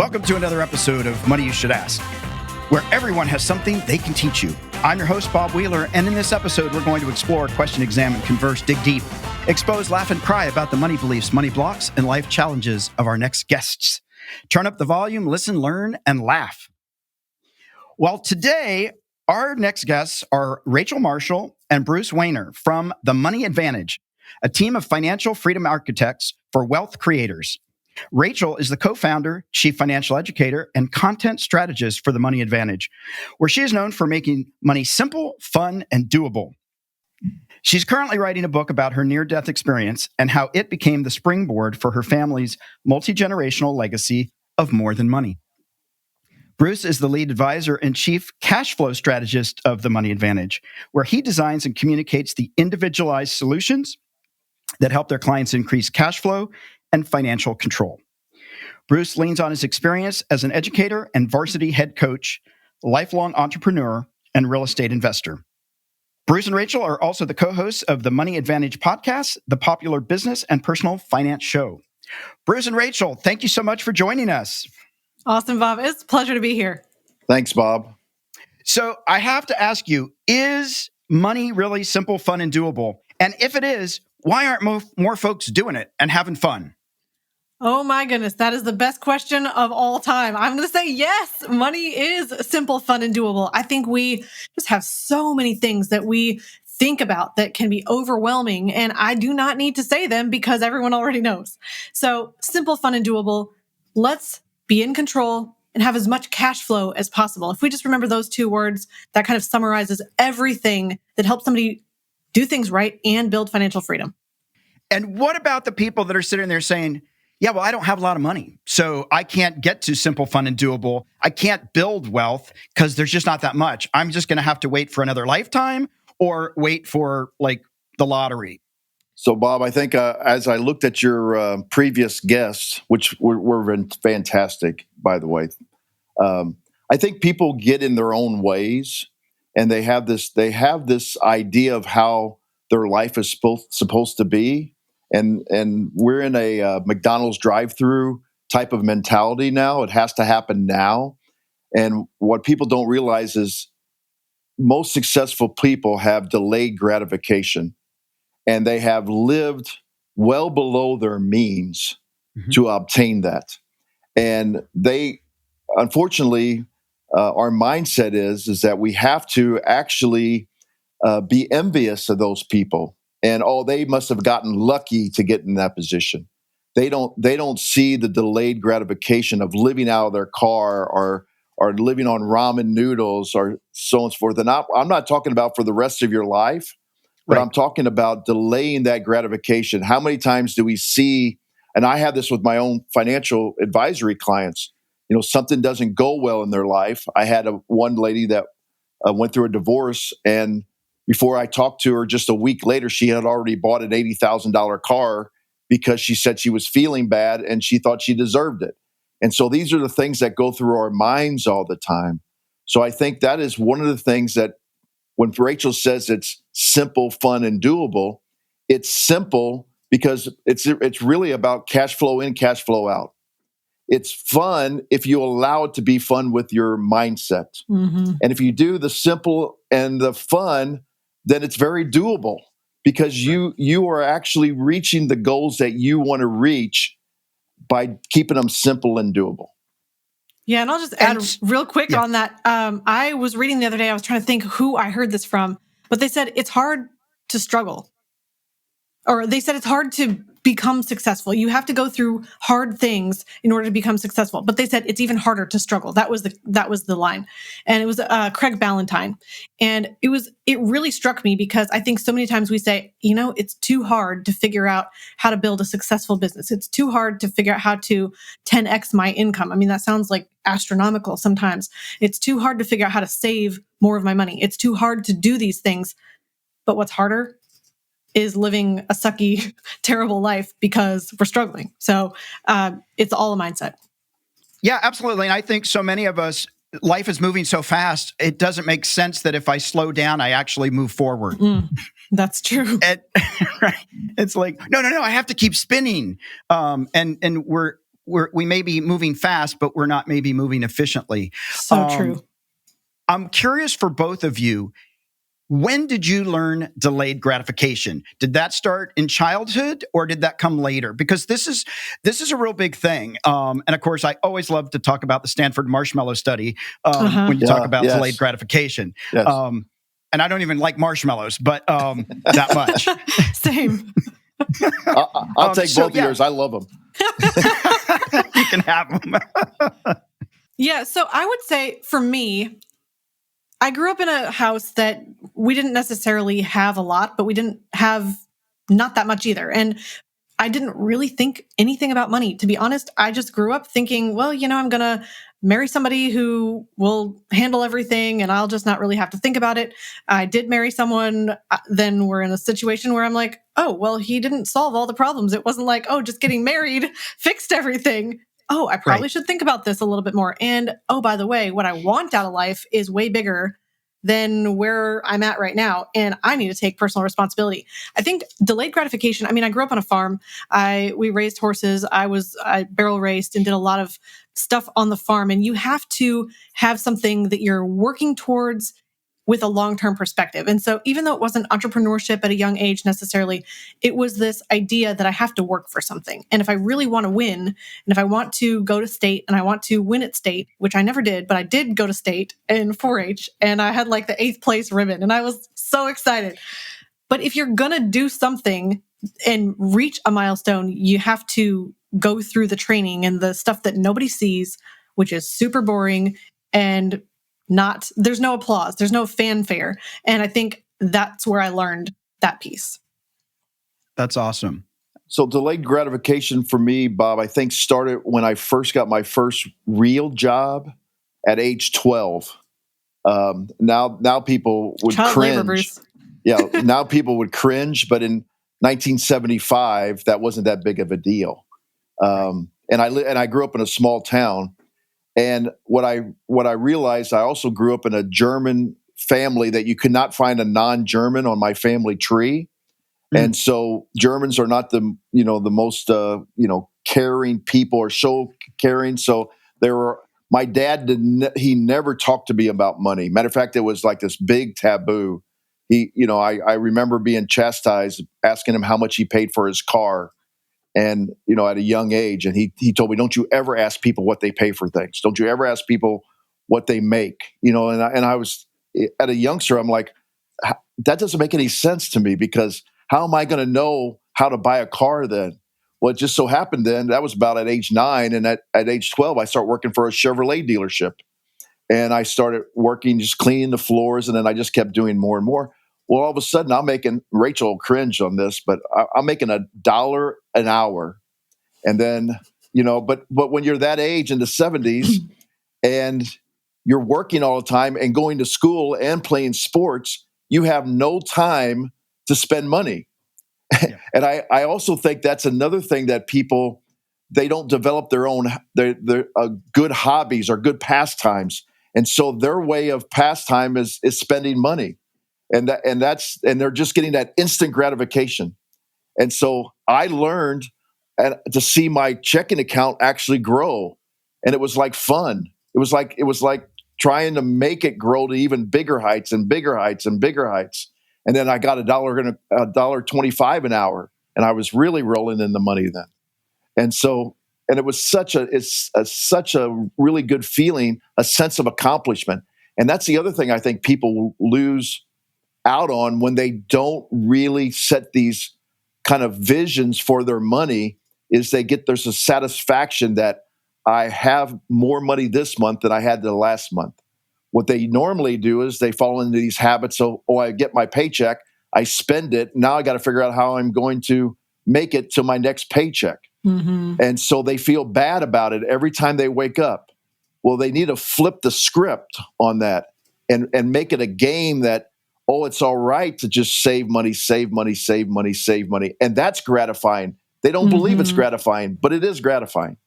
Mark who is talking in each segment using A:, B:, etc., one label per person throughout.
A: Welcome to another episode of Money You Should Ask, where everyone has something they can teach you. I'm your host, Bob Wheeler, and in this episode, we're going to explore, question, examine, converse, dig deep, expose, laugh, and cry about the money beliefs, money blocks, and life challenges of our next guests. Turn up the volume, listen, learn, and laugh. Well, today, our next guests are Rachel Marshall and Bruce Wehner from The Money Advantage, a team of financial freedom architects for wealth creators. Rachel is the co-founder, chief financial educator, and content strategist for The Money Advantage, where she is known for making money simple, fun, and doable. She's currently writing a book about her near-death experience and how it became the springboard for her family's multi-generational legacy of more than money. Bruce is the lead advisor and chief cash flow strategist of The Money Advantage, where he designs and communicates the individualized solutions that help their clients increase cash flow and financial control. Bruce leans on his experience as an educator and varsity head coach, lifelong entrepreneur, and real estate investor. Bruce and Rachel are also the co-hosts of the Money Advantage podcast, the popular business and personal finance show. Bruce and Rachel, thank you so much for joining us.
B: Awesome, Bob. It's a pleasure to be here.
C: Thanks, Bob.
A: So I have to ask you, is money really simple, fun, and doable? And if it is, why aren't more folks doing it and having fun?
B: Oh my goodness, that is the best question of all time. I'm going to say yes, money is simple, fun, and doable. I think we just have so many things that we think about that can be overwhelming, and I do not need to say them because everyone already knows. So simple, fun, and doable. Let's be in control and have as much cash flow as possible. If we just remember those two words, that kind of summarizes everything that helps somebody do things right and build financial freedom.
A: And what about the people that are sitting there saying, yeah, well, I don't have a lot of money, so I can't get to simple, fun, and doable. I can't build wealth because there's just not that much. I'm just going to have to wait for another lifetime or wait for like the lottery.
C: So, Bob, I think as I looked at your previous guests, which were fantastic, by the way, I think people get in their own ways, and they have this idea of how their life is supposed to be. And we're in a McDonald's drive-through type of mentality now. It has to happen now. And what people don't realize is most successful people have delayed gratification, and they have lived well below their means to obtain that. And they, unfortunately, our mindset is that we have to actually be envious of those people. And they must have gotten lucky to get in that position. They don't see the delayed gratification of living out of their car or living on ramen noodles or so on and so forth. And I'm not talking about for the rest of your life, but right. I'm talking about delaying that gratification. How many times do we see, and I have this with my own financial advisory clients, something doesn't go well in their life. I had one lady that went through a divorce, and before I talked to her just a week later, she had already bought an $80,000 car because she said she was feeling bad and she thought she deserved it. And so these are the things that go through our minds all the time. So I think that is one of the things that when Rachel says it's simple, fun, and doable, it's simple because it's really about cash flow in, cash flow out. It's fun if you allow it to be fun with your mindset. Mm-hmm. And if you do the simple and the fun, then it's very doable because you are actually reaching the goals that you want to reach by keeping them simple and doable.
B: Yeah, and I'll just add real quick on that. I was reading the other day, I was trying to think who I heard this from, but they said it's hard to struggle. Or they said it's hard to become successful. You have to go through hard things in order to become successful. But they said it's even harder to struggle. That was the line. And it was Craig Ballantyne. And it really struck me because I think so many times we say, it's too hard to figure out how to build a successful business. It's too hard to figure out how to 10x my income. I mean, that sounds like astronomical sometimes. It's too hard to figure out how to save more of my money. It's too hard to do these things. But what's harder is living a sucky, terrible life because we're struggling. So it's all a mindset.
A: Yeah, absolutely. And I think so many of us, life is moving so fast, it doesn't make sense that if I slow down, I actually move forward.
B: That's true.
A: Right? It's like, no, I have to keep spinning. And we may be moving fast, but we're not maybe moving efficiently.
B: So true.
A: I'm curious for both of you. When did you learn delayed gratification? Did that start in childhood or did that come later? Because this is a real big thing. And of course, I always love to talk about the Stanford marshmallow study when you talk about delayed gratification.
C: Yes.
A: And I don't even like marshmallows, but that much.
B: Same.
C: I'll take both of yours. I love them.
A: You can have them.
B: Yeah. So I would say for me, I grew up in a house that we didn't necessarily have a lot, but we didn't have not that much either. And I didn't really think anything about money. To be honest, I just grew up thinking, well, I'm going to marry somebody who will handle everything and I'll just not really have to think about it. I did marry someone. Then we're in a situation where I'm like, oh, well, he didn't solve all the problems. It wasn't like, oh, just getting married fixed everything. Oh, I probably should think about this a little bit more. And oh, by the way, what I want out of life is way bigger than where I'm at right now. And I need to take personal responsibility. I think delayed gratification. I mean, I grew up on a farm. We raised horses. I barrel raced and did a lot of stuff on the farm. And you have to have something that you're working towards with a long-term perspective. And so even though it wasn't entrepreneurship at a young age necessarily, it was this idea that I have to work for something. And if I really want to win, and if I want to go to state and I want to win at state, which I never did, but I did go to state in 4-H and I had like the 8th place ribbon and I was so excited. But if you're going to do something and reach a milestone, you have to go through the training and the stuff that nobody sees, which is super boring and there's no applause, there's no fanfare. And I think that's where I learned that piece.
A: That's awesome.
C: So delayed gratification for me, Bob, I think started when I first got my first real job at age 12. Now people would
B: Child
C: cringe.
B: Labor, Bruce.
C: Yeah, now people would cringe, but in 1975, that wasn't that big of a deal. And I grew up in a small town. And what I realized, I also grew up in a German family that you could not find a non-German on my family tree. And so Germans are not the most caring people or so caring. So my dad he never talked to me about money. Matter of fact, it was like this big taboo. I remember being chastised, asking him how much he paid for his car. And, at a young age, and he told me, don't you ever ask people what they pay for things. Don't you ever ask people what they make, and I was at a youngster. I'm like, that doesn't make any sense to me because how am I going to know how to buy a car then? Well, it just so happened then that was about at age 9. And at age 12, I started working for a Chevrolet dealership and I started working, just cleaning the floors. And then I just kept doing more and more. Well, all of a sudden, I'm making, Rachel will cringe on this, but I'm making $1 an hour. And then, but when you're that age in the 70s and you're working all the time and going to school and playing sports, you have no time to spend money. Yeah. And I also think that's another thing that people, they don't develop their own, their good hobbies or good pastimes. And so their way of pastime is spending money. And they're just getting that instant gratification. And so I learned to see my checking account actually grow, and it was like fun. It was like trying to make it grow to even bigger heights and bigger heights and bigger heights. And then I got $1.25 an hour, and I was really rolling in the money then. And so, and it was such a really good feeling, a sense of accomplishment. And that's the other thing I think people lose out on when they don't really set these kind of visions for their money is there's a satisfaction that I have more money this month than I had the last month. What they normally do is they fall into these habits of, I get my paycheck, I spend it. Now I got to figure out how I'm going to make it to my next paycheck. Mm-hmm. And so they feel bad about it every time they wake up. Well, they need to flip the script on that and make it a game that, it's all right to just save money. And that's gratifying. They don't believe it's gratifying, but it is gratifying.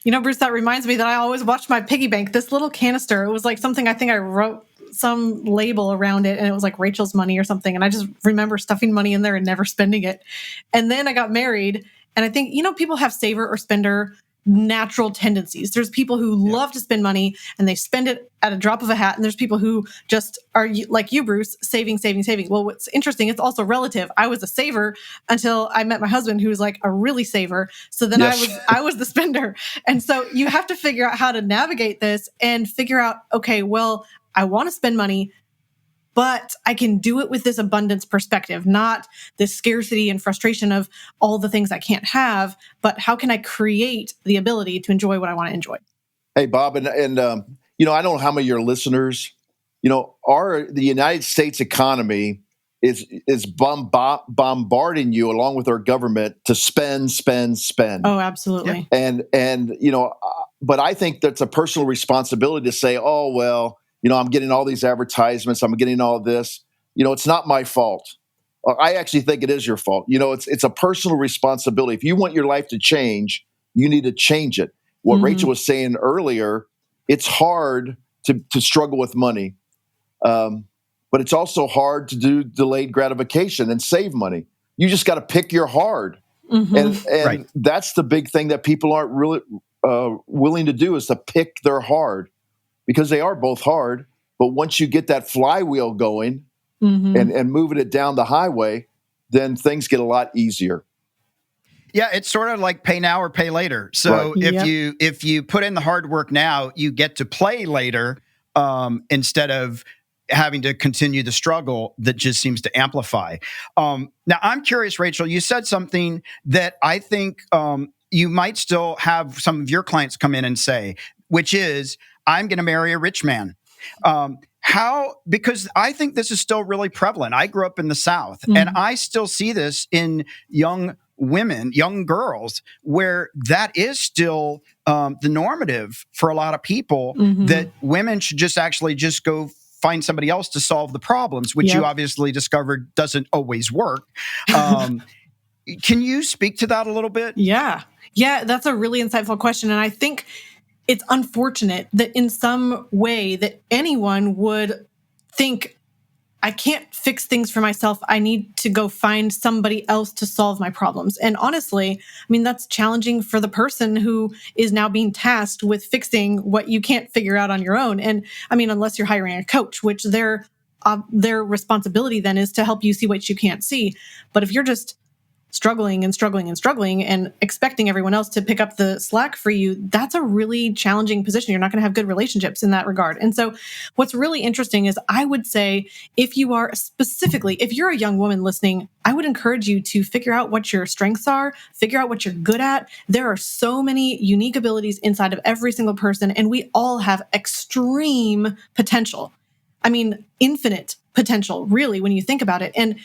B: Bruce, that reminds me that I always watched my piggy bank, this little canister. It was like something I think I wrote some label around it, and it was like Rachel's money or something. And I just remember stuffing money in there and never spending it. And then I got married. And I think, people have saver or spender natural tendencies. There's people who love to spend money and they spend it at a drop of a hat. And there's people who just are like you, Bruce, saving. Well, what's interesting, it's also relative. I was a saver until I met my husband, who was like a really saver. So then I was the spender. And so you have to figure out how to navigate this and figure out, okay, well, I want to spend money, but I can do it with this abundance perspective, not this scarcity and frustration of all the things I can't have, but how can I create the ability to enjoy what I want to enjoy?
C: Hey, Bob, and I don't know how many of your listeners, the United States economy is bombarding you along with our government to spend.
B: Oh, absolutely.
C: And but I think that's a personal responsibility to say, oh, well, I'm getting all these advertisements. I'm getting all this. It's not my fault. I actually think it is your fault. It's a personal responsibility. If you want your life to change, you need to change it. What Rachel was saying earlier, it's hard to struggle with money, but it's also hard to do delayed gratification and save money. You just got to pick your hard, and
A: Right.
C: That's the big thing that people aren't really willing to do, is to pick their hard. Because they are both hard, but once you get that flywheel going and moving it down the highway, then things get a lot easier.
A: Yeah, it's sort of like pay now or pay later. So if you put in the hard work now, you get to play later instead of having to continue the struggle that just seems to amplify. Now, I'm curious, Rachel, you said something that I think you might still have some of your clients come in and say, which is, I'm going to marry a rich man. Because I think this is still really prevalent. I grew up in the South, and I still see this in young women, young girls, where that is still the normative for a lot of people, that women should just go find somebody else to solve the problems, which you obviously discovered doesn't always work. Can you speak to that a little bit?
B: Yeah, that's a really insightful question. And I think it's unfortunate that in some way that anyone would think, I can't fix things for myself. I need to go find somebody else to solve my problems. And honestly, that's challenging for the person who is now being tasked with fixing what you can't figure out on your own. And unless you're hiring a coach, which their responsibility then is to help you see what you can't see. But if you're just struggling and expecting everyone else to pick up the slack for you, that's a really challenging position. You're not going to have good relationships in that regard. And so what's really interesting is, I would say, if you're a young woman listening, I would encourage you to figure out what your strengths are, figure out what you're good at. There are so many unique abilities inside of every single person, and we all have extreme potential. Infinite potential, really, when you think about it. And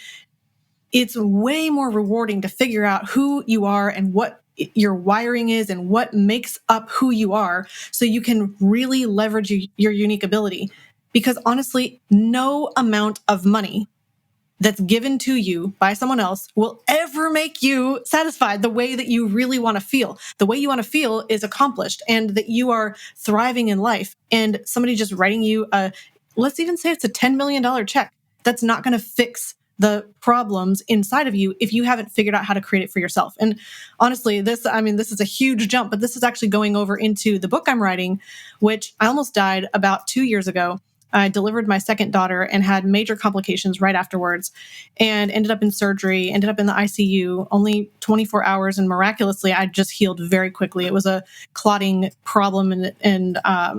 B: it's way more rewarding to figure out who you are and what your wiring is and what makes up who you are, so you can really leverage your unique ability. Because honestly, no amount of money that's given to you by someone else will ever make you satisfied the way that you really want to feel. The way you want to feel is accomplished and that you are thriving in life. And somebody just writing you let's even say it's a $10 million check, that's not going to fix the problems inside of you if you haven't figured out how to create it for yourself. And honestly, this is a huge jump, but this is actually going over into the book I'm writing, which I almost died about 2 years ago. I delivered my second daughter and had major complications right afterwards, and ended up in surgery, ended up in the ICU, only 24 hours. And miraculously, I just healed very quickly. It was a clotting problem, and I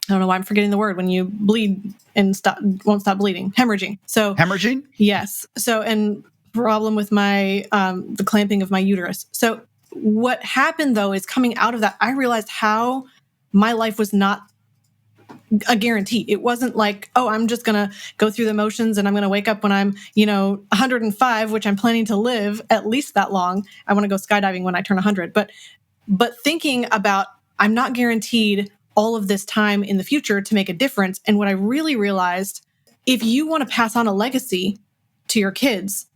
B: don't know why I'm forgetting the word when you bleed and won't stop bleeding. Hemorrhaging. So
A: hemorrhaging?
B: Yes. So, and problem with my the clamping of my uterus. So what happened though is, coming out of that, I realized how my life was not a guarantee. It wasn't like, oh, I'm just going to go through the motions and I'm going to wake up when I'm, 105, which I'm planning to live at least that long. I want to go skydiving when I turn 100. But thinking about, I'm not guaranteed all of this time in the future to make a difference. And what I really realized, if you want to pass on a legacy to your kids,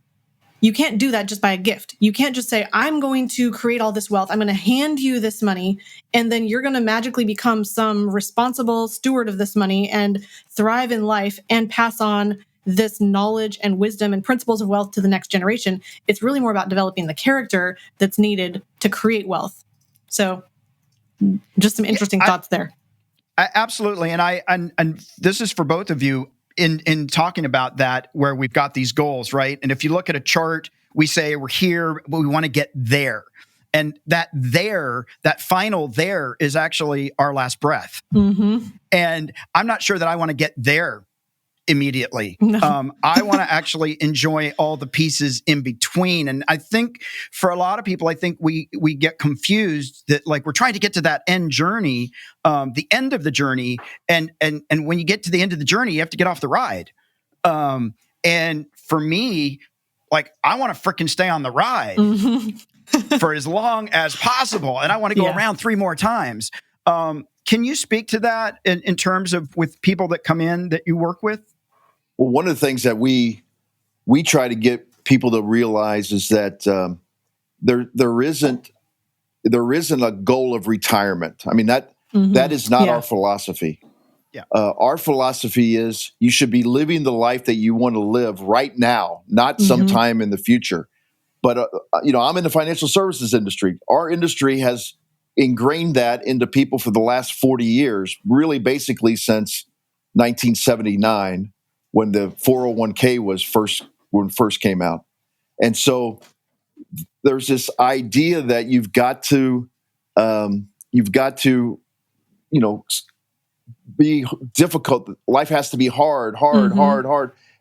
B: you can't do that just by a gift. You can't just say, I'm going to create all this wealth, I'm going to hand you this money, and then you're going to magically become some responsible steward of this money and thrive in life and pass on this knowledge and wisdom and principles of wealth to the next generation. It's really more about developing the character that's needed to create wealth. So Just some interesting thoughts there.
A: Absolutely. And this is for both of you in talking about that, where we've got these goals, right? And if you look at a chart, we say we're here, but we want to get there. And that final there is actually our last breath.
B: Mm-hmm.
A: And I'm not sure that I want to get there immediately.
B: No.
A: I want to actually enjoy all the pieces in between. And I think for a lot of people, I think we get confused that like we're trying to get to that end journey, the end of the journey. And when you get to the end of the journey, you have to get off the ride. And for me, like I want to freaking stay on the ride for as long as possible. And I want to go around 3 more times. Can you speak to that in terms of with people that come in that you work with?
C: Well, one of the things that we try to get people to realize is that there isn't a goal of retirement. I mean, that is not our philosophy.
A: Yeah.
C: Our philosophy is you should be living the life that you want to live right now, not sometime in the future. But I'm in the financial services industry. Our industry has ingrained that into people for the last 40 years, really basically since 1979, when the 401k first came out. And so there's this idea that you've got to be difficult. Life has to be hard.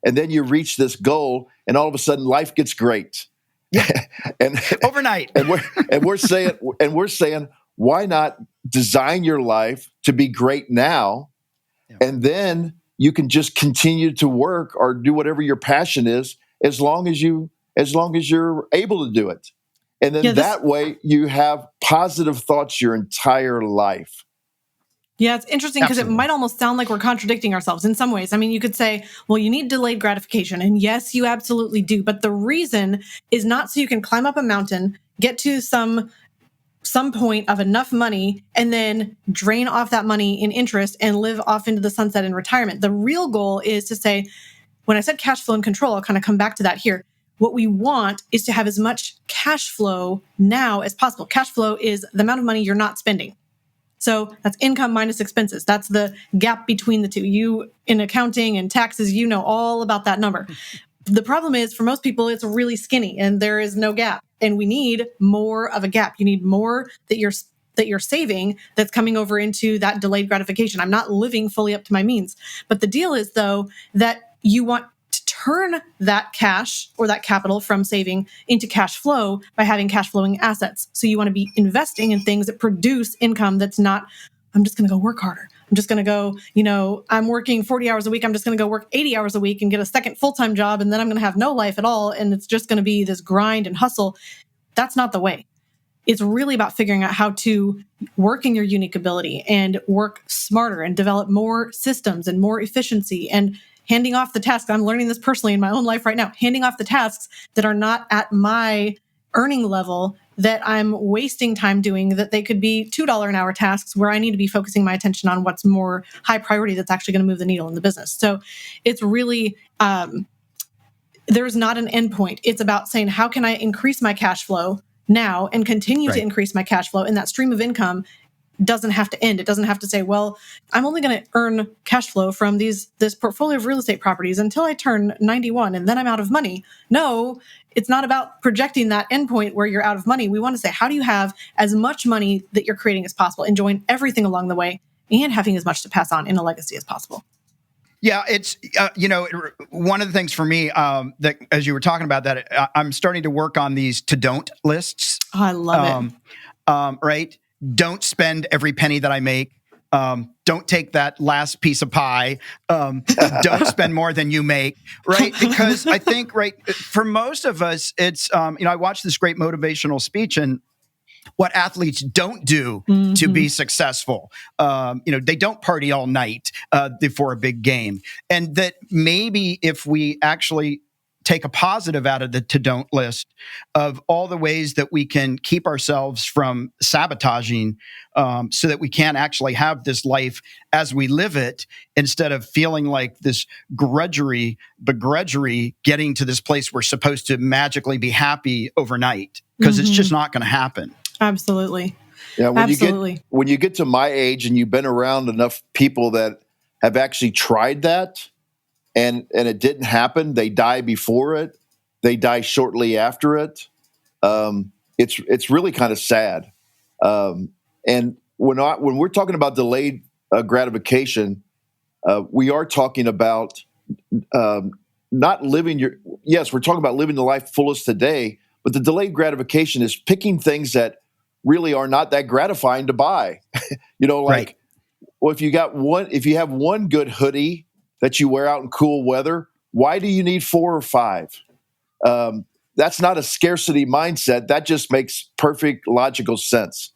C: And then you reach this goal and all of a sudden life gets great.
A: Yeah.
C: and
A: overnight.
C: and we're saying, why not design your life to be great now? Yeah. And then you can just continue to work or do whatever your passion is as long as you're able to do it. And then that way you have positive thoughts your entire life.
B: Yeah, it's interesting because it might almost sound like we're contradicting ourselves in some ways. I mean, you could say, well, you need delayed gratification. And yes, you absolutely do. But the reason is not so you can climb up a mountain, get to some point of enough money, and then drain off that money in interest and live off into the sunset in retirement. The real goal is to say, when I said cash flow and control, I'll kind of come back to that here. What we want is to have as much cash flow now as possible. Cash flow is the amount of money you're not spending. So that's income minus expenses. That's the gap between the two. You in accounting and taxes, you know all about that number. The problem is for most people, it's really skinny and there is no gap. And we need more of a gap. You need more that you're saving that's coming over into that delayed gratification. I'm not living fully up to my means. But the deal is, though, that you want to turn that cash or that capital from saving into cash flow by having cash flowing assets. So you want to be investing in things that produce income that's not, I'm just going to go work harder. I'm just going to go, I'm working 40 hours a week. I'm just going to go work 80 hours a week and get a second full-time job. And then I'm going to have no life at all. And it's just going to be this grind and hustle. That's not the way. It's really about figuring out how to work in your unique ability and work smarter and develop more systems and more efficiency and handing off the tasks. I'm learning this personally in my own life right now, handing off the tasks that are not at my earning level that I'm wasting time doing, that they could be $2 an hour tasks where I need to be focusing my attention on what's more high priority that's actually going to move the needle in the business. So it's really, there's not an endpoint. It's about saying, how can I increase my cash flow now and continue to increase my cash flow? And that stream of income doesn't have to end. It doesn't have to say, well, I'm only going to earn cash flow from this portfolio of real estate properties until I turn 91 and then I'm out of money. No, it's not about projecting that endpoint where you're out of money. We want to say, how do you have as much money that you're creating as possible, enjoying everything along the way and having as much to pass on in a legacy as possible?
A: Yeah, it's, one of the things for me that as you were talking about that, I'm starting to work on these to-don't lists.
B: Oh, I love
A: it. Right? Don't spend every penny that I make. Don't take that last piece of pie. Don't spend more than you make, right? Because I think, for most of us, it's, I watched this great motivational speech and what athletes don't do to be successful. They don't party all night before a big game. And that maybe if we actually take a positive out of the to-don't list of all the ways that we can keep ourselves from sabotaging so that we can actually have this life as we live it instead of feeling like this begrudgery getting to this place we're supposed to magically be happy overnight because it's just not going to happen.
B: Absolutely.
C: Yeah,
B: Absolutely.
C: when you get to my age and you've been around enough people that have actually tried that and it didn't happen, they die before it, they die shortly after it. It's really kind of sad. And when we're talking about delayed gratification, we are talking about not living your. Yes, we're talking about living the life fullest today, but the delayed gratification is picking things that really are not that gratifying to buy.
A: Right.
C: Well, if you have one good hoodie that you wear out in cool weather, why do you need 4 or 5? That's not a scarcity mindset. That just makes perfect logical sense.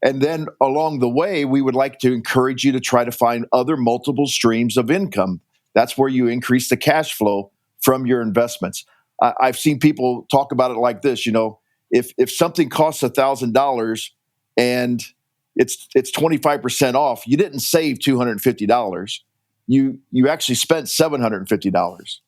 C: And then along the way, we would like to encourage you to try to find other multiple streams of income. That's where you increase the cash flow from your investments. I've seen people talk about it like this. If something costs $1,000 and it's 25% off, you didn't save $250. You actually spent $750.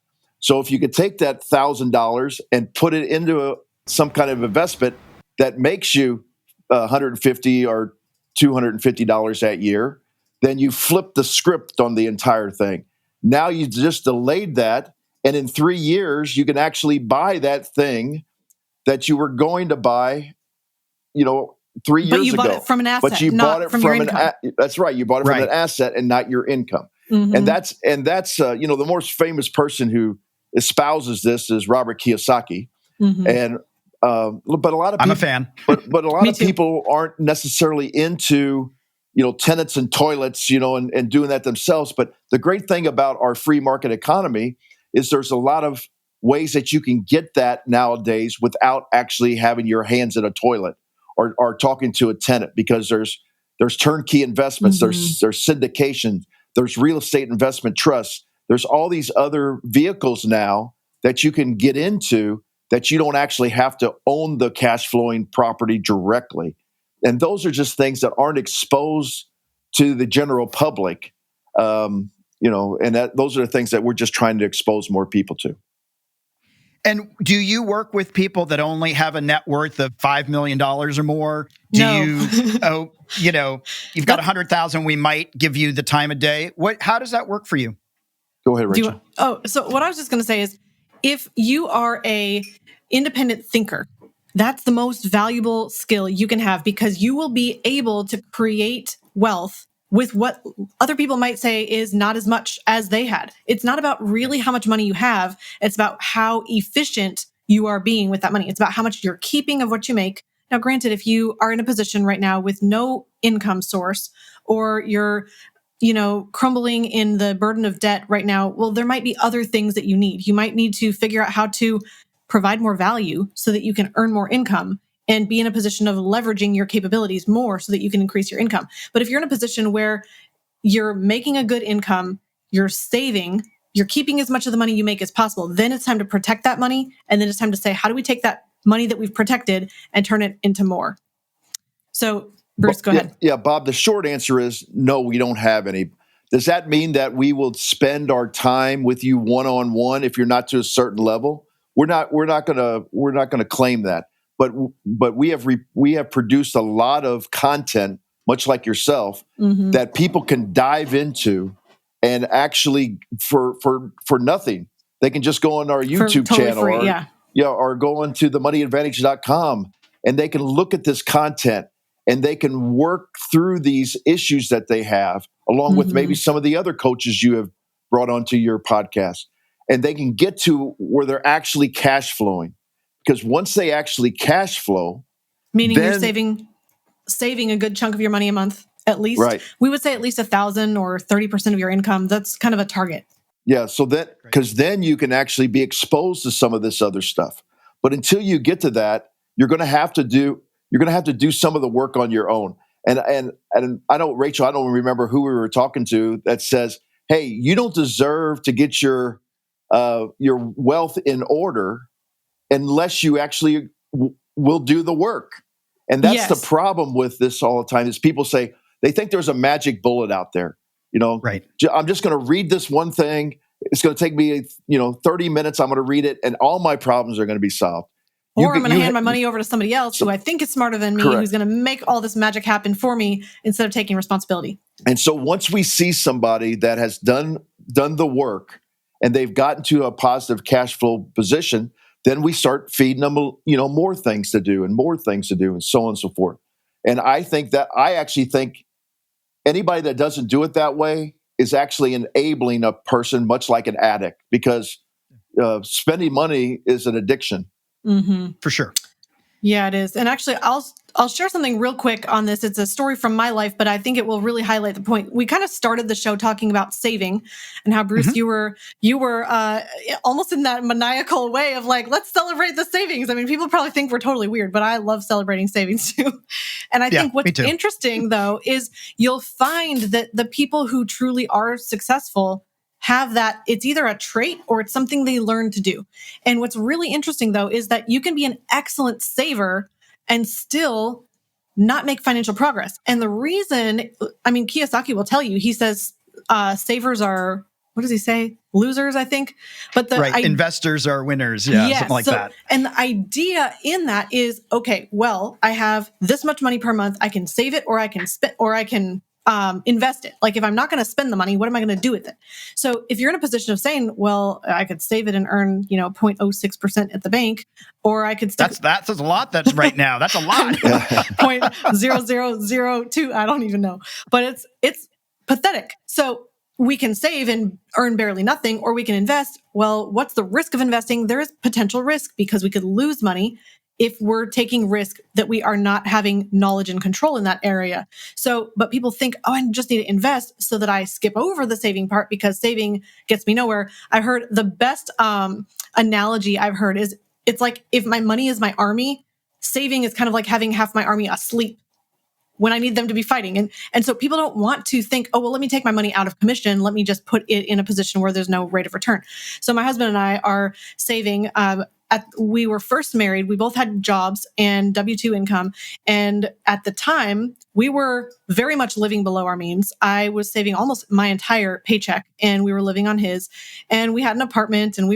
C: So if you could take that $1,000 and put it into some kind of investment that makes you $150 or $250 that year, then you flip the script on the entire thing. Now you just delayed that, and in 3 years you can actually buy that thing that you were going to buy, 3
B: But
C: years
B: you
C: ago.
B: bought it from an asset,
C: But you bought it
B: from your income.
C: That's right. You bought it from an asset and not your income.
B: Mm-hmm.
C: And that's the most famous person who espouses this is Robert Kiyosaki.
B: Mm-hmm.
C: And but a lot of people,
A: I'm a fan.
C: but a lot
B: Me
C: of
B: too.
C: people aren't necessarily into tenants and toilets, and doing that themselves. But the great thing about our free market economy is there's a lot of ways that you can get that nowadays without actually having your hands in a toilet or talking to a tenant, because there's turnkey investments,
B: Mm-hmm.
C: there's syndication, there's real estate investment trusts, there's all these other vehicles now that you can get into that you don't actually have to own the cash flowing property directly. And those are just things that aren't exposed to the general public. And those are the things that we're just trying to expose more people to.
A: And do you work with people that only have a net worth of $5 million or more?
B: No.
A: You've got 100,000, we might give you the time of day. How does that work for you?
C: Go ahead, Rachel.
B: So what I was just going to say is, if you are a independent thinker, that's the most valuable skill you can have, because you will be able to create wealth with what other people might say is not as much as they had. It's not about really how much money you have. It's about how efficient you are being with that money. It's about how much you're keeping of what you make. Now, granted, if you are in a position right now with no income source, or you're crumbling in the burden of debt right now, well, there might be other things that you need. You might need to figure out how to provide more value so that you can earn more income and be in a position of leveraging your capabilities more so that you can increase your income. But if you're in a position where you're making a good income, you're saving, you're keeping as much of the money you make as possible, then it's time to protect that money. And then it's time to say, how do we take that money that we've protected and turn it into more? So Bruce, go ahead.
C: Yeah, Bob, the short answer is no, we don't have any. Does that mean that we will spend our time with you one-on-one if you're not to a certain level? We're not gonna claim that. But we have produced a lot of content, much like yourself,
B: Mm-hmm.
C: that people can dive into, and actually for nothing. They can just go on our YouTube channel
B: free,
C: or go into themoneyadvantage.com, and they can look at this content, and they can work through these issues that they have, along with maybe some of the other coaches you have brought onto your podcast. And they can get to where they're actually cash flowing. Because once they actually cash flow,
B: meaning you're saving a good chunk of your money a month, at least.
C: Right.
B: We would say at least 1,000 or 30% of your income. That's kind of a target.
C: Yeah. So because then you can actually be exposed to some of this other stuff. But until you get to that, you're going to have to do some of the work on your own. And I know, Rachel, I don't remember who we were talking to that says, hey, you don't deserve to get your wealth in order unless you actually will do the work. And that's the problem with this all the time, is people say they think there's a magic bullet out there.
A: Right.
C: I'm just going to read this one thing. It's going to take me, 30 minutes. I'm going to read it, and all my problems are going to be solved.
B: Or I'm going to hand my money over to somebody else who I think is smarter than me,
C: correct.
B: who's going to make all this magic happen for me instead of taking responsibility.
C: And so once we see somebody that has done the work and they've gotten to a positive cash flow position, then we start feeding them, more things to do and more things to do and so on and so forth. And I actually think anybody that doesn't do it that way is actually enabling a person much like an addict, because spending money is an addiction.
B: Mm-hmm.
A: For sure.
B: Yeah, it is. And actually, I'll share something real quick on this. It's a story from my life, but I think it will really highlight the point. We kind of started the show talking about saving and how, Bruce, you were almost in that maniacal way of like, let's celebrate the savings. I mean, people probably think we're totally weird, but I love celebrating savings too. And I think what's interesting though is you'll find that the people who truly are successful have that. It's either a trait or it's something they learn to do. And what's really interesting though is that you can be an excellent saver and still not make financial progress. And the reason, Kiyosaki will tell you, he says savers are, what does he say? Losers, I think. But
A: investors are winners. Yeah, something like that. And
B: the idea in that is, okay, well, I have this much money per month. I can save it, or I can spend, or I can invest it. Like if I'm not going to spend the money, what am I going to do with it? So if you're in a position of saying, well, I could save it and earn, 0.06% at the bank, or I could
A: that's a lot. That's right now. That's a lot.
B: 0.0002. I don't even know, but it's pathetic. So we can save and earn barely nothing, or we can invest. Well, what's the risk of investing? There is potential risk because we could lose money if we're taking risk that we are not having knowledge and control in that area. So, but people think, oh, I just need to invest so that I skip over the saving part because saving gets me nowhere. I heard the best analogy I've heard is it's like if my money is my army, saving is kind of like having half my army asleep when I need them to be fighting. And so people don't want to think, oh, well, let me take my money out of commission. Let me just put it in a position where there's no rate of return. So my husband and I are saving. We were first married. We both had jobs and W-2 income. And at the time, we were very much living below our means. I was saving almost my entire paycheck and we were living on his. And we had an apartment and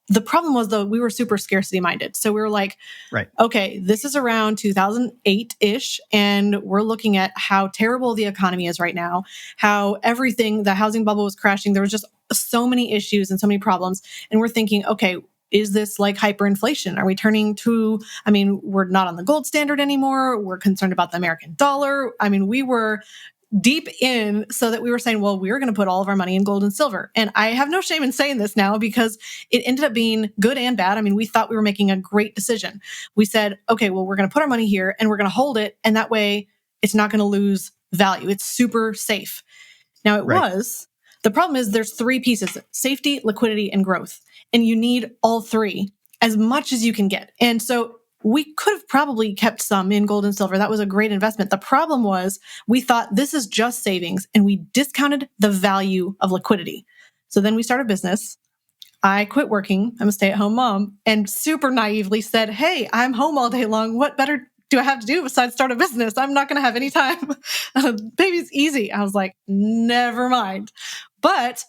B: the problem was though, we were super scarcity minded. So we were like,
A: right,
B: okay, this is around 2008-ish. And we're looking at how terrible the economy is right now, how the housing bubble was crashing. There was just so many issues and so many problems. And we're thinking, okay, is this like hyperinflation? Are we turning to, we're not on the gold standard anymore. We're concerned about the American dollar. We were deep in so that we were saying, well, we're going to put all of our money in gold and silver. And I have no shame in saying this now because it ended up being good and bad. We thought we were making a great decision. We said, okay, well, we're going to put our money here and we're going to hold it. And that way it's not going to lose value. It's super safe. Now it was. The problem is there's three pieces: safety, liquidity, and growth. And you need all three as much as you can get. And so we could have probably kept some in gold and silver. That was a great investment. The problem was we thought this is just savings and we discounted the value of liquidity. So then we started a business. I quit working. I'm a stay-at-home mom and super naively said, hey, I'm home all day long. What better do I have to do besides start a business? I'm not going to have any time. Baby's easy. I was like, never mind. But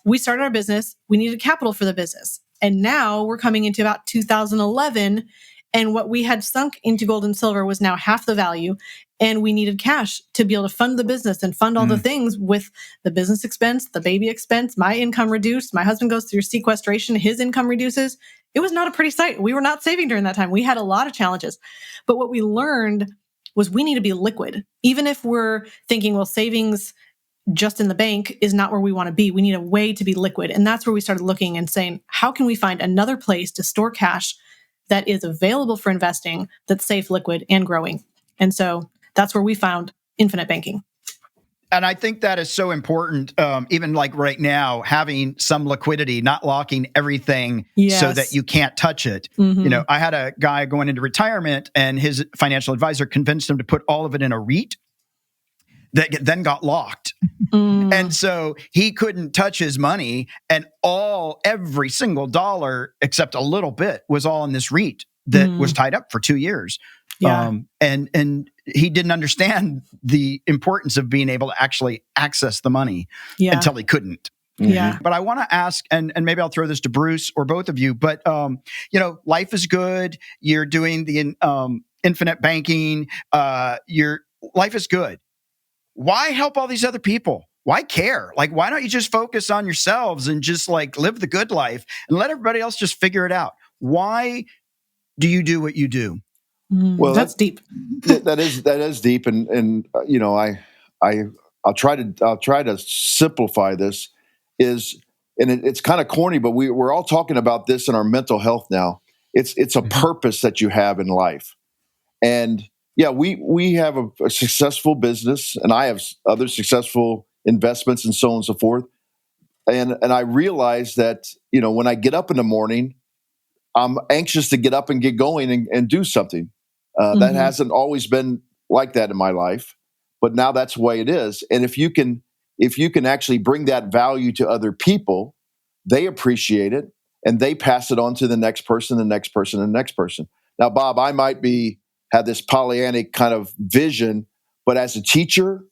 B: we started our business. We needed capital for the business. And now we're coming into about 2011. And what we had sunk into gold and silver was now half the value. And we needed cash to be able to fund the business and fund all the things with the business expense, the baby expense, my income reduced. My husband goes through sequestration. His income reduces. It was not a pretty sight. We were not saving during that time. We had a lot of challenges. But what we learned was we need to be liquid. Even if we're thinking, well, savings just in the bank is not where we want to be. We need a way to be liquid. And that's where we started looking and saying, how can we find another place to store cash that is available for investing, that's safe, liquid, and growing? And so that's where we found infinite banking.
A: And I think that is so important, even like right now, having some liquidity, not locking everything so that you can't touch it.
B: Mm-hmm.
A: I had a guy going into retirement and his financial advisor convinced him to put all of it in a REIT that then got locked. And so he couldn't touch his money, and every single dollar except a little bit was all in this REIT that was tied up for 2 years.
B: Yeah.
A: And he didn't understand the importance of being able to actually access the money until he couldn't.
B: Yeah.
A: But I want to ask, and maybe I'll throw this to Bruce or both of you, but, life is good. You're doing the infinite banking. Your life is good. Why help all these other people? Why care? Like, why don't you just focus on yourselves and just like live the good life and let everybody else just figure it out? Why do you do what you do?
B: Well, that's deep.
C: that is deep, and I'll try to simplify this. It's kind of corny, but we're all talking about this in our mental health now. It's a purpose that you have in life, and yeah, we have a successful business, and I have other successful investments and so on and so forth. And I realize that when I get up in the morning, I'm anxious to get up and get going and do something. That hasn't always been like that in my life, but now that's the way it is. And if you can actually bring that value to other people, they appreciate it and they pass it on to the next person, the next person, and the next person. Now, Bob, I might have this Pollyannic kind of vision, but as a teacher,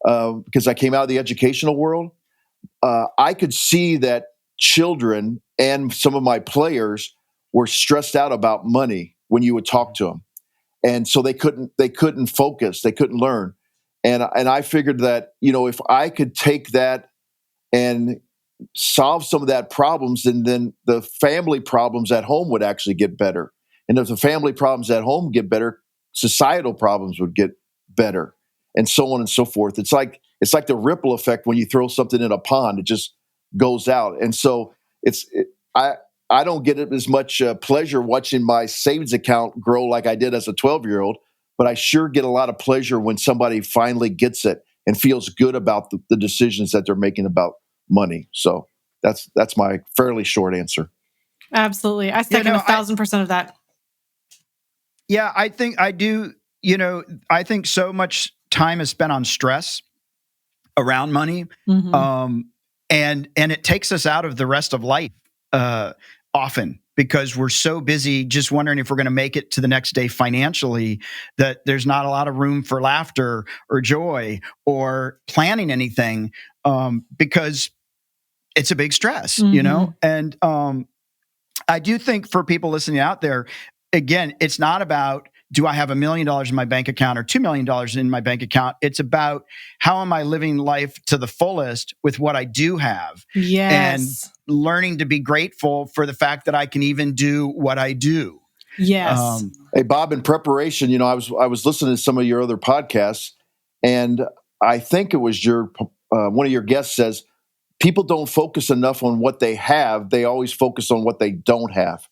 C: because I came out of the educational world, I could see that children and some of my players were stressed out about money when you would talk to them, and so they couldn't focus, they couldn't learn, and I figured that if I could take that and solve some of that problems, and then the family problems at home would actually get better, and if the family problems at home get better, societal problems would get better, and so on and so forth. It's like the ripple effect when you throw something in a pond; it just goes out. And so I don't get as much pleasure watching my savings account grow like I did as a 12-year-old, but I sure get a lot of pleasure when somebody finally gets it and feels good about the decisions that they're making about money. So that's my fairly short answer.
B: Absolutely, I second 1,000% of that.
A: Yeah, I think I do. I think so much time is spent on stress around money, and it takes us out of the rest of life often because we're so busy just wondering if we're going to make it to the next day financially that there's not a lot of room for laughter or joy or planning anything because it's a big stress, And I do think for people listening out there, again, it's not about do I have $1 million in my bank account or $2 million in my bank account? It's about how am I living life to the fullest with what I do have?
B: Yes.
A: And learning to be grateful for the fact that I can even do what I do.
B: Yes.
C: Hey, Bob, in preparation, I was listening to some of your other podcasts, and I think it was one of your guests says, people don't focus enough on what they have. They always focus on what they don't have.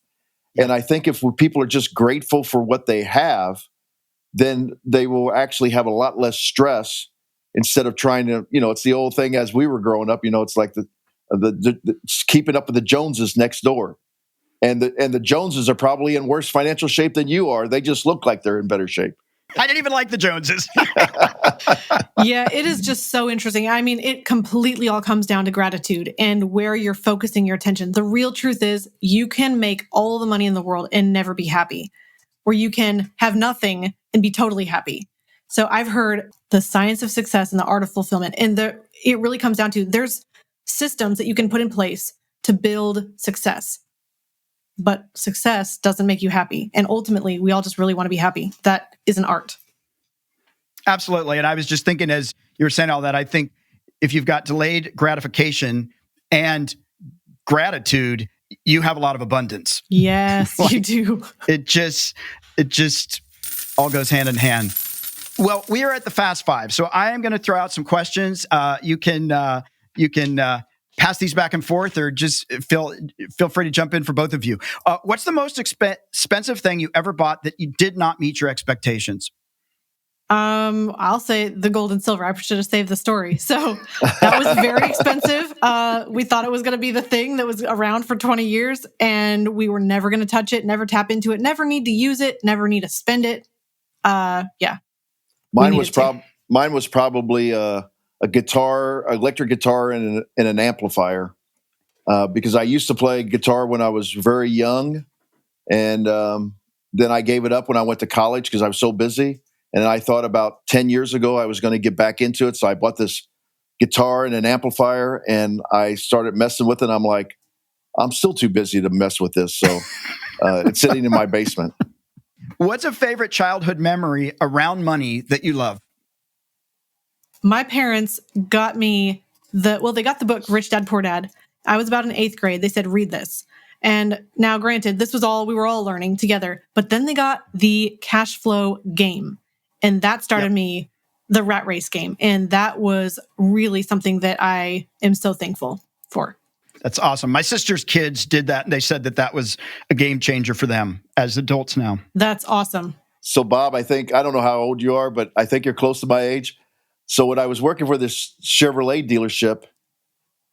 C: And I think if people are just grateful for what they have, then they will actually have a lot less stress instead of trying to, it's the old thing as we were growing up, it's like the keeping up with the Joneses next door. And the Joneses are probably in worse financial shape than you are. They just look like they're in better shape.
A: I didn't even like the Joneses.
B: Yeah, it is just so interesting. I mean, it completely all comes down to gratitude and where you're focusing your attention. The real truth is you can make all the money in the world and never be happy, or you can have nothing and be totally happy. So I've heard the science of success and the art of fulfillment. And it really comes down to there's systems that you can put in place to build success. But success doesn't make you happy. And ultimately, we all just really want to be happy. That is an art.
A: Absolutely. And I was just thinking as you were saying all that, I think if you've got delayed gratification and gratitude, you have a lot of abundance.
B: Yes, you do.
A: It just all goes hand in hand. Well, we are at the Fast Five. So I am going to throw out some questions. You can pass these back and forth, or just feel free to jump in for both of you. What's the most expensive thing you ever bought that you did not meet your expectations?
B: I'll say the gold and silver. I should have saved the story. So that was very expensive. We thought it was going to be the thing that was around for 20 years, and we were never going to touch it, never tap into it, never need to use it, never need to spend it. Yeah.
C: Mine was probably a guitar, electric guitar, and an amplifier, because I used to play guitar when I was very young, and then I gave it up when I went to college because I was so busy. And I thought about 10 years ago I was going to get back into it, so I bought this guitar and an amplifier, and I started messing with it. I'm like, I'm still too busy to mess with this, so it's sitting in my basement.
A: What's a favorite childhood memory around money that you love?
B: My parents got me they got the book Rich Dad Poor Dad. I was about in 8th grade. They said, read this. And now, granted, we were all learning together, but then they got the cash flow game. And that started me, the rat race game. And that was really something that I am so thankful for.
A: That's awesome. My sister's kids did that, and they said that was a game changer for them as adults now.
B: That's awesome.
C: So, Bob, I don't know how old you are, but I think you're close to my age. So when I was working for this Chevrolet dealership,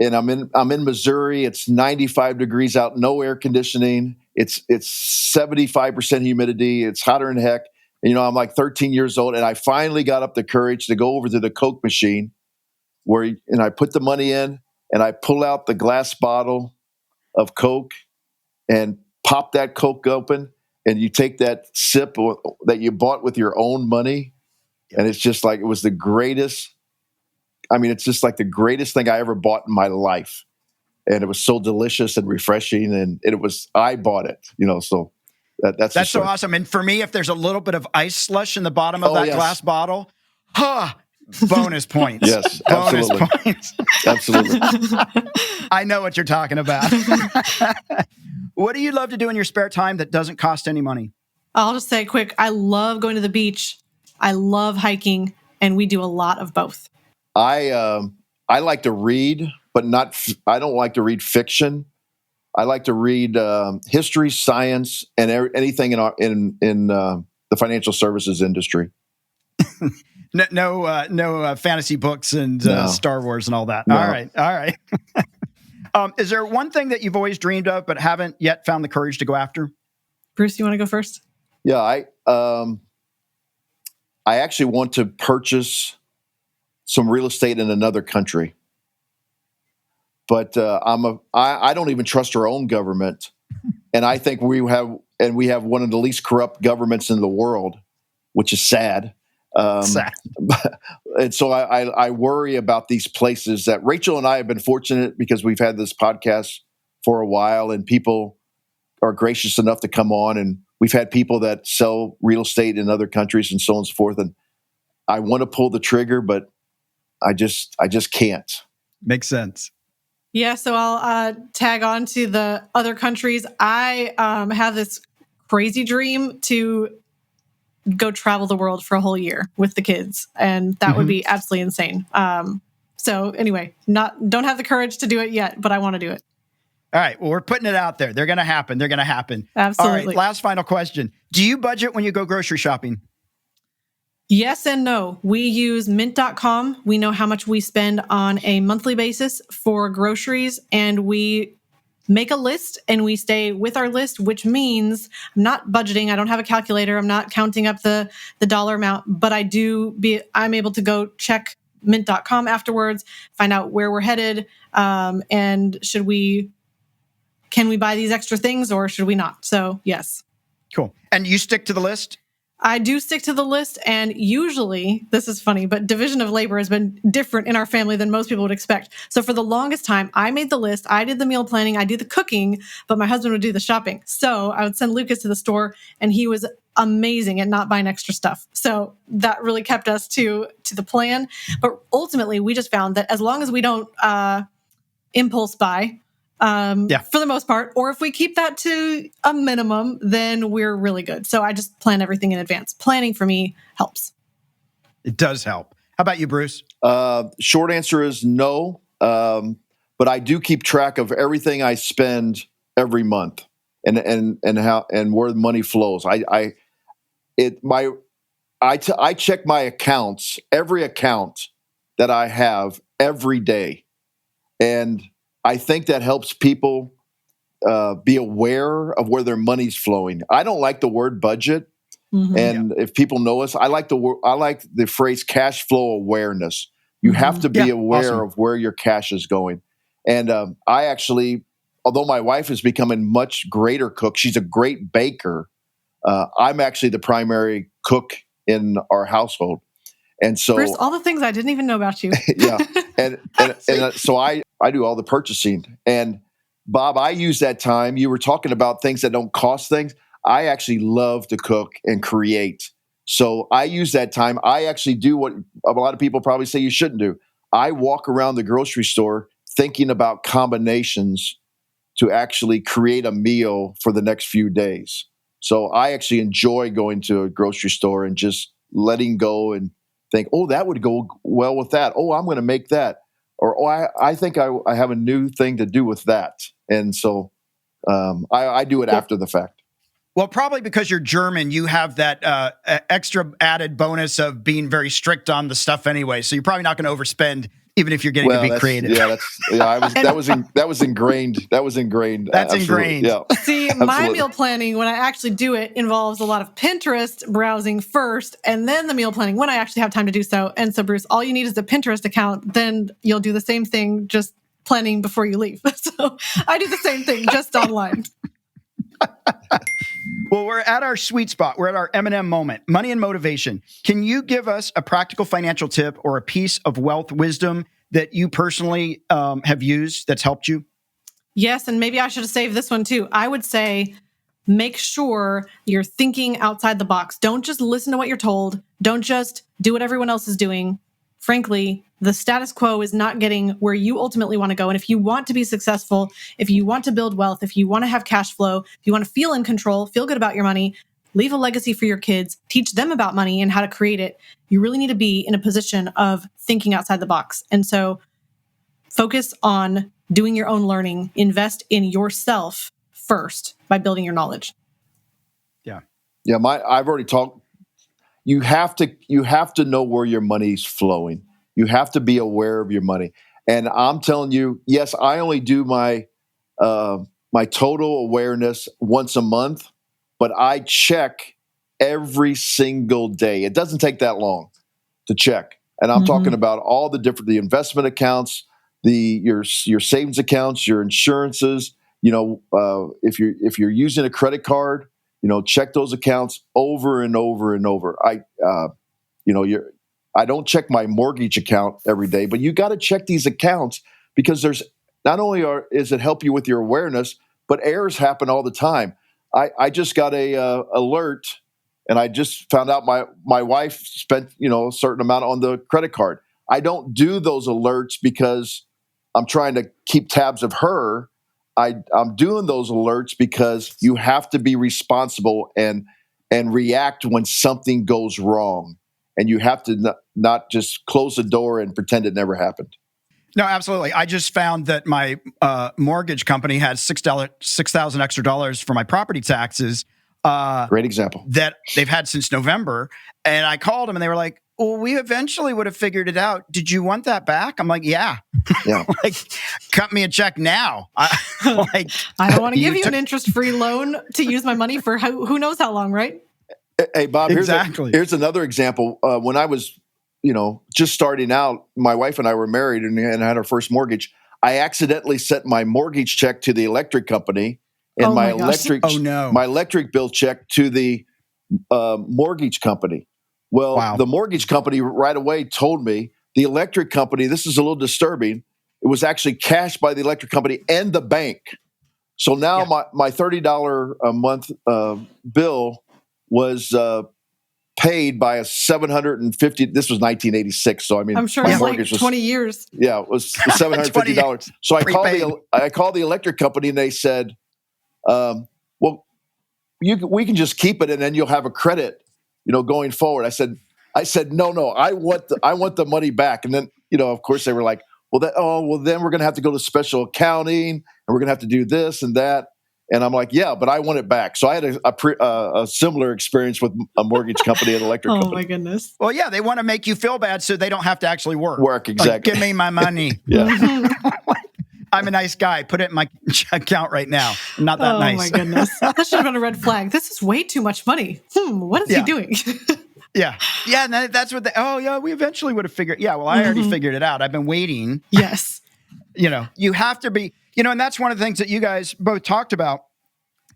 C: and I'm in Missouri, it's 95 degrees out, no air conditioning. It's 75% humidity. It's hotter than heck. And, I'm like 13 years old, and I finally got up the courage to go over to the Coke machine and I put the money in, and I pull out the glass bottle of Coke and pop that Coke open, and you take that sip that you bought with your own money. And it's just like, it was the greatest. I mean, it's just like the greatest thing I ever bought in my life. And it was so delicious and refreshing. And I bought it, so that's
A: so awesome. And for me, if there's a little bit of ice slush in the bottom of that glass bottle, bonus points.
C: Yes,
A: bonus
C: absolutely.
A: Points.
C: Absolutely.
A: I know what you're talking about. What do you love to do in your spare time that doesn't cost any money?
B: I'll just say quick, I love going to the beach. I love hiking, and we do a lot of both.
C: I like to read, but I don't like to read fiction. I like to read history, science, and anything in the financial services industry.
A: No fantasy books and Star Wars and all that.
C: No.
A: All right. Is there one thing that you've always dreamed of but haven't yet found the courage to go after?
B: Bruce, you want to go first?
C: Yeah, I actually want to purchase some real estate in another country, but I don't even trust our own government, and I think we have one of the least corrupt governments in the world, which is sad.
A: Sad.
C: And so I worry about these places that Rachel and I have been fortunate because we've had this podcast for a while, and people are gracious enough to come on, and we've had people that sell real estate in other countries and so on and so forth. And I want to pull the trigger, but I just can't.
A: Makes sense.
B: Yeah. So I'll tag on to the other countries. I have this crazy dream to go travel the world for a whole year with the kids. And that would be absolutely insane. So anyway, don't have the courage to do it yet, but I want to do it.
A: All right. Well, we're putting it out there. They're going to happen.
B: Absolutely.
A: All right. Last final question. Do you budget when you go grocery shopping?
B: Yes and no. We use mint.com. We know how much we spend on a monthly basis for groceries, and we make a list and we stay with our list, which means I'm not budgeting. I don't have a calculator. I'm not counting up the dollar amount, but I'm able to go check mint.com afterwards, find out where we're headed, and can we buy these extra things or should we not? So yes.
A: Cool. And you stick to the list?
B: I do stick to the list, and usually, this is funny, but division of labor has been different in our family than most people would expect. So for the longest time, I made the list, I did the meal planning, I do the cooking, but my husband would do the shopping. So I would send Lucas to the store, and he was amazing at not buying extra stuff. So that really kept us to the plan. But ultimately, we just found that as long as we don't impulse buy, for the most part, or if we keep that to a minimum, then we're really good. So I just plan everything in advance. Planning for me helps.
A: It does help. How about you, Bruce?
C: Short answer is no. But I do keep track of everything I spend every month and where the money flows. I check my accounts, every account that I have every day. And I think that helps people be aware of where their money's flowing. I don't like the word budget, and if people know us, I like the phrase cash flow awareness. You have to be aware of where your cash is going. And I actually, although my wife has become a much greater cook, she's a great baker. I'm actually the primary cook in our household, And so,
B: Bruce, all the things I didn't even know about you.
C: yeah. And so I do all the purchasing. And Bob, I use that time. You were talking about things that don't cost things. I actually love to cook and create. So I use that time. I actually do what a lot of people probably say you shouldn't do. I walk around the grocery store thinking about combinations to actually create a meal for the next few days. So I actually enjoy going to a grocery store and just letting go and think, oh, that would go well with that. Oh, I'm going to make that. Or, oh, I think I have a new thing to do with that. And so I do it after the fact.
A: Well, probably because you're German, you have that extra added bonus of being very strict on the stuff anyway. So you're probably not going to overspend, even if you're getting to be creative.
C: That was ingrained. That's absolutely.
A: ingrained.
C: Yeah.
B: See, my meal planning, when I actually do it, involves a lot of Pinterest browsing first, and then the meal planning when I actually have time to do so. And so, Bruce, all you need is a Pinterest account. Then you'll do the same thing, just planning before you leave. So I do the same thing, just online.
A: Well, we're at our sweet spot. We're at our M&M moment, money and motivation. Can you give us a practical financial tip or a piece of wealth wisdom that you personally have used that's helped you?
B: Yes, and maybe I should have saved this one too. I would say make sure you're thinking outside the box. Don't just listen to what you're told. Don't just do what everyone else is doing. Frankly, the status quo is not getting where you ultimately want to go. And if you want to be successful, if you want to build wealth, if you want to have cash flow, if you want to feel in control, feel good about your money, leave a legacy for your kids, teach them about money and how to create it, you really need to be in a position of thinking outside the box. And so focus on doing your own learning. Invest in yourself first by building your knowledge.
C: Yeah. I've already talked. You have to know where your money's flowing. You have to be aware of your money. And I'm telling you, yes, I only do my my total awareness once a month, but I check every single day. It doesn't take that long to check. And I'm talking about all the investment accounts, your savings accounts, your insurances. If you're using a credit card, check those accounts over and over and over. I don't check my mortgage account every day, but you got to check these accounts because there's not only is it help you with your awareness, but errors happen all the time. I just got a alert, and I just found out my wife spent a certain amount on the credit card. I don't do those alerts because I'm trying to keep tabs of her. I'm doing those alerts because you have to be responsible and react when something goes wrong. And you have to not just close the door and pretend it never happened.
A: No, absolutely. I just found that my mortgage company had $6,000 extra dollars for my property taxes.
C: Great example.
A: That they've had since November. And I called them and they were like, well, we eventually would have figured it out. Did you want that back? I'm like, yeah. Like, cut me a check now.
B: I don't want to give you an interest-free loan to use my money for who knows how long, right?
C: Hey, Bob,
A: exactly.
C: Here's another example. When I was, just starting out, my wife and I were married and had our first mortgage. I accidentally sent my mortgage check to the electric company and my electric bill check to the mortgage company. Well, the mortgage company right away told me the electric company, this is a little disturbing, it was actually cashed by the electric company and the bank. So now my $30 a month bill was paid by a $750. This was 1986, so I mean,
B: I'm sure it's like 20 years.
C: Yeah, it was $750. So I called the electric company and they said, "Well, we can just keep it and then you'll have a credit, going forward." I said, no, I want the money back. And then, of course, they were like, then we're going to have to go to special accounting and we're going to have to do this and that. And I'm like, yeah, but I want it back. So I had a similar experience with a mortgage company and electric company.
B: Oh, my goodness.
A: Well, yeah, they want to make you feel bad so they don't have to actually work.
C: Exactly.
A: Like, give me my money.
C: Yeah.
A: I'm a nice guy. Put it in my account right now. I'm not that nice.
B: Oh, my goodness. That should have been a red flag. This is way too much money. What is he doing?
A: Yeah. And that's what we eventually would have figured. Yeah, well, I already figured it out. I've been waiting.
B: Yes.
A: You have to be, and that's one of the things that you guys both talked about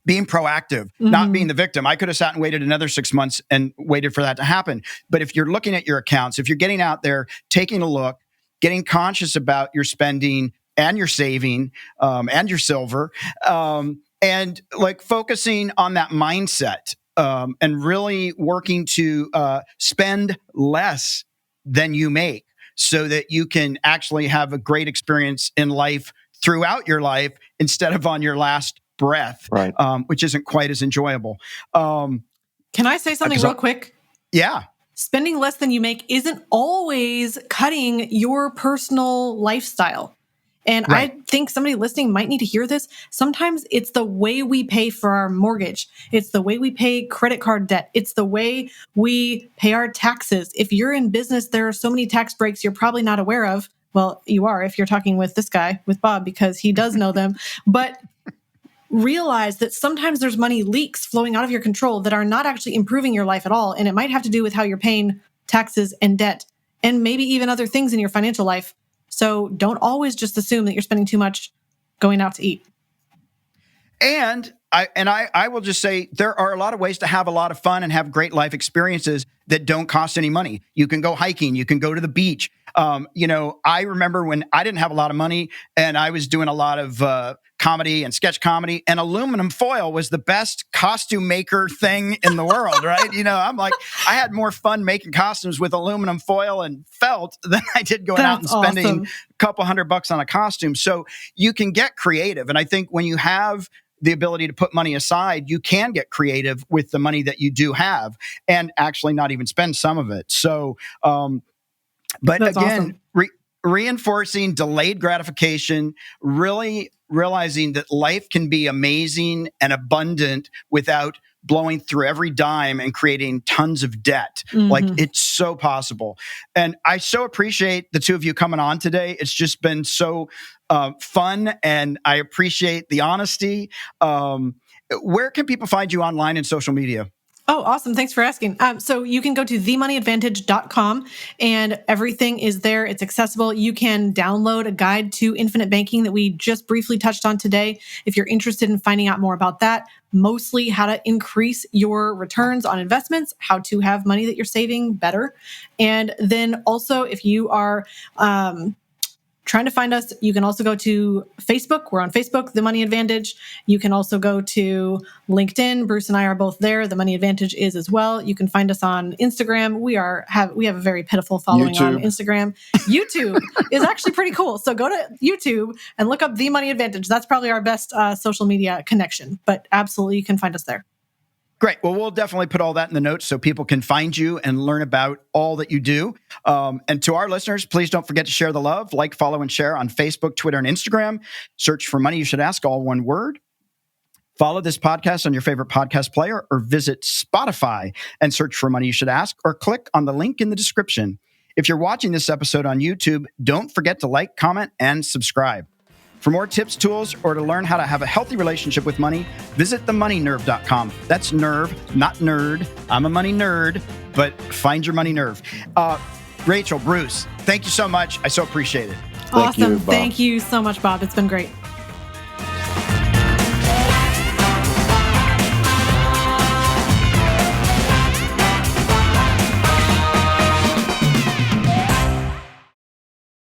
A: being proactive, not being the victim. I could have sat and waited another 6 months and waited for that to happen. But if you're looking at your accounts, if you're getting out there, taking a look, getting conscious about your spending and your saving and your silver, and like focusing on that mindset and really working to spend less than you make so that you can actually have a great experience in life throughout your life instead of on your last breath,
C: right.
A: Which isn't quite as enjoyable.
B: Can I say something real quick?
A: Yeah.
B: Spending less than you make isn't always cutting your personal lifestyle. And right. I think somebody listening might need to hear this. Sometimes it's the way we pay for our mortgage. It's the way we pay credit card debt. It's the way we pay our taxes. If you're in business, there are so many tax breaks you're probably not aware of. Well, you are if you're talking with this guy, with Bob, because he does know them. But realize that sometimes there's money leaks flowing out of your control that are not actually improving your life at all. And it might have to do with how you're paying taxes and debt and maybe even other things in your financial life. So don't always just assume that you're spending too much going out to eat.
A: And I will just say there are a lot of ways to have a lot of fun and have great life experiences that don't cost any money. You can go hiking. You can go to the beach. I remember when I didn't have a lot of money and I was doing a lot of comedy and sketch comedy, and aluminum foil was the best costume maker thing in the world, right? I'm like, I had more fun making costumes with aluminum foil and felt than I did going out and spending a couple $100 on a costume. So you can get creative. And I think when you have the ability to put money aside, you can get creative with the money that you do have and actually not even spend some of it. So, but
B: that's
A: again,
B: awesome.
A: Reinforcing delayed gratification, really realizing that life can be amazing and abundant without blowing through every dime and creating tons of debt. Like, it's so possible. And I so appreciate the two of you coming on today. It's just been so fun, and I appreciate the honesty. Where can people find you online and social media?
B: Oh, awesome. Thanks for asking. So you can go to themoneyadvantage.com and everything is there. It's accessible. You can download a guide to infinite banking that we just briefly touched on today. If you're interested in finding out more about that, mostly how to increase your returns on investments, how to have money that you're saving better. And then also if you are, trying to find us, you can also go to Facebook. We're on Facebook, The Money Advantage. You can also go to LinkedIn. Bruce and I are both there. The Money Advantage is as well. You can find us on Instagram. We have a very pitiful following on Instagram. YouTube is actually pretty cool. So go to YouTube and look up The Money Advantage. That's probably our best social media connection. But absolutely, you can find us there.
A: Great. Well, we'll definitely put all that in the notes so people can find you and learn about all that you do. And to our listeners, please don't forget to share the love, like, follow, and share on Facebook, Twitter, and Instagram. Search for Money You Should Ask, all one word. Follow this podcast on your favorite podcast player or visit Spotify and search for Money You Should Ask or click on the link in the description. If you're watching this episode on YouTube, don't forget to like, comment, and subscribe. For more tips, tools, or to learn how to have a healthy relationship with money, visit themoneynerve.com. That's nerve, not nerd. I'm a money nerd, but find your money nerve. Rachel, Bruce, thank you so much. I so appreciate it.
B: Awesome. Thank you so much, Bob. It's been great.